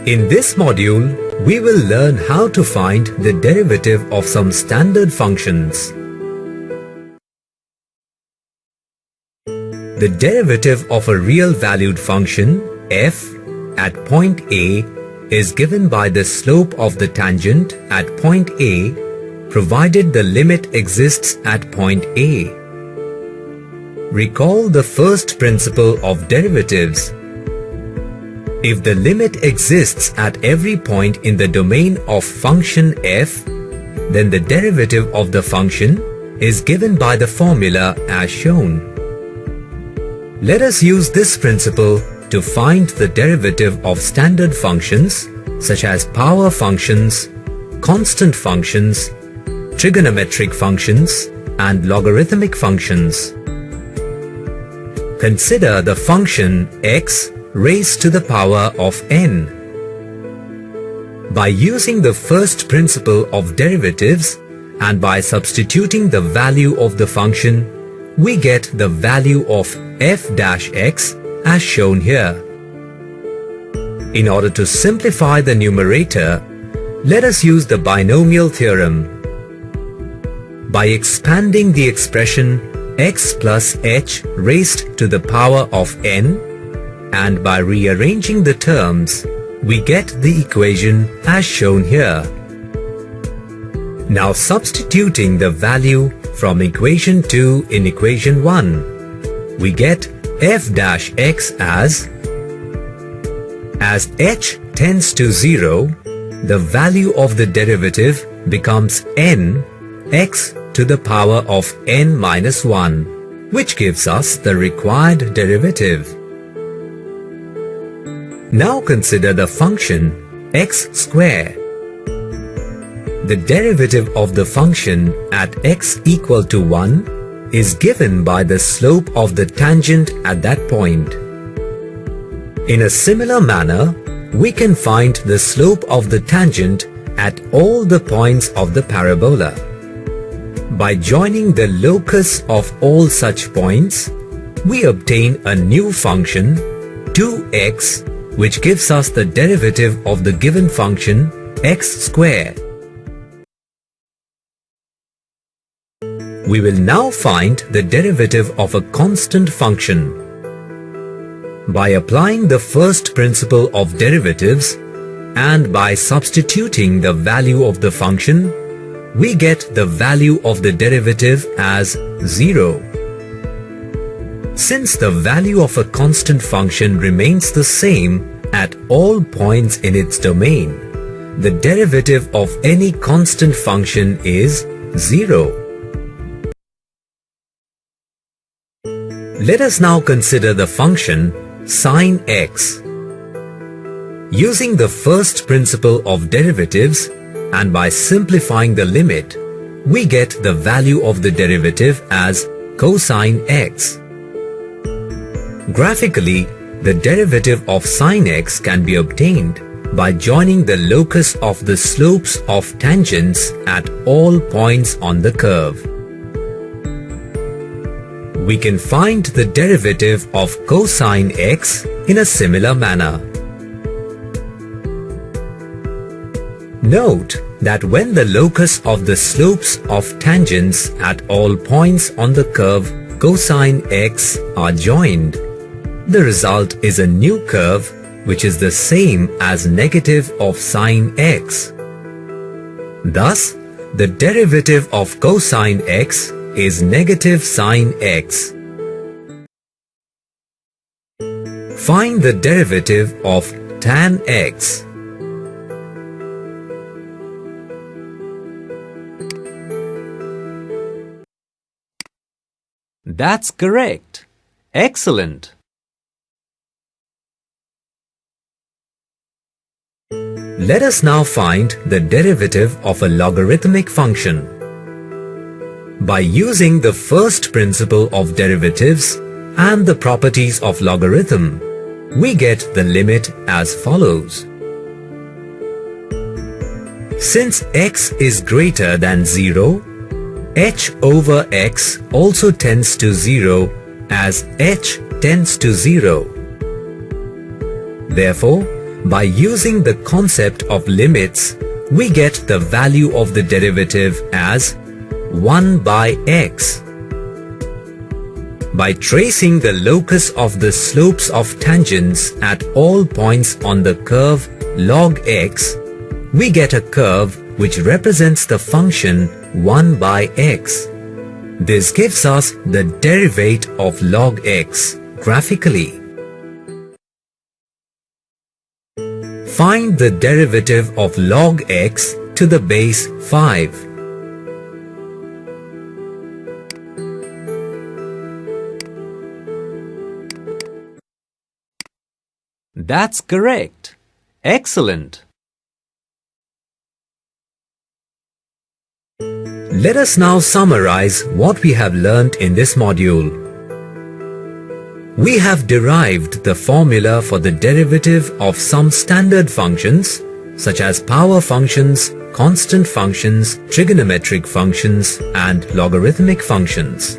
In this module, we will learn how to find the derivative of some standard functions. The derivative of a real-valued function, f, at point A is given by the slope of the tangent at point A, provided the limit exists at point A. Recall the first principle of derivatives. If the limit exists at every point in the domain of function f, then the derivative of the function is given by the formula as shown. Let us use this principle to find the derivative of standard functions such as power functions, constant functions, trigonometric functions, and logarithmic functions. Consider the function x raised to the power of n. By using the first principle of derivatives and by substituting the value of the function, we get the value of f dash x as shown here. In order to simplify the numerator, let us use the binomial theorem. By expanding the expression x plus h raised to the power of n, and by rearranging the terms, we get the equation as shown here. Now substituting the value from equation 2 in equation 1, we get f dash x as h tends to 0, the value of the derivative becomes n x to the power of n minus 1, which gives us the required derivative. Now consider the function x square. The derivative of the function at x equal to 1 is given by the slope of the tangent at that point. In a similar manner, we can find the slope of the tangent at all the points of the parabola. By joining the locus of all such points, we obtain a new function, 2x, which gives us the derivative of the given function x squared. We will now find the derivative of a constant function. By applying the first principle of derivatives and by substituting the value of the function, we get the value of the derivative as 0. Since the value of a constant function remains the same at all points in its domain, the derivative of any constant function is 0. Let us now consider the function sin x. Using the first principle of derivatives and by simplifying the limit, we get the value of the derivative as cosine x. Graphically, the derivative of sin x can be obtained by joining the locus of the slopes of tangents at all points on the curve. We can find the derivative of cosine x in a similar manner. Note that when the locus of the slopes of tangents at all points on the curve cosine x are joined, the result is a new curve which is the same as negative of sine x. Thus, the derivative of cosine x is negative sine x. Find the derivative of tan x. That's correct. Excellent. Let us now find the derivative of a logarithmic function. By using the first principle of derivatives and the properties of logarithm, we get the limit as follows. Since x is greater than 0, h over x also tends to 0 as h tends to 0. Therefore, By using the concept of limits, we get the value of the derivative as 1 by x. By tracing the locus of the slopes of tangents at all points on the curve log x, we get a curve which represents the function 1 by x. This gives us the derivative of log x graphically. Find the derivative of log x to the base 5. That's correct. Excellent. Let us now summarize what we have learnt in this module. We have derived the formula for the derivative of some standard functions such as power functions, constant functions, trigonometric functions, and logarithmic functions.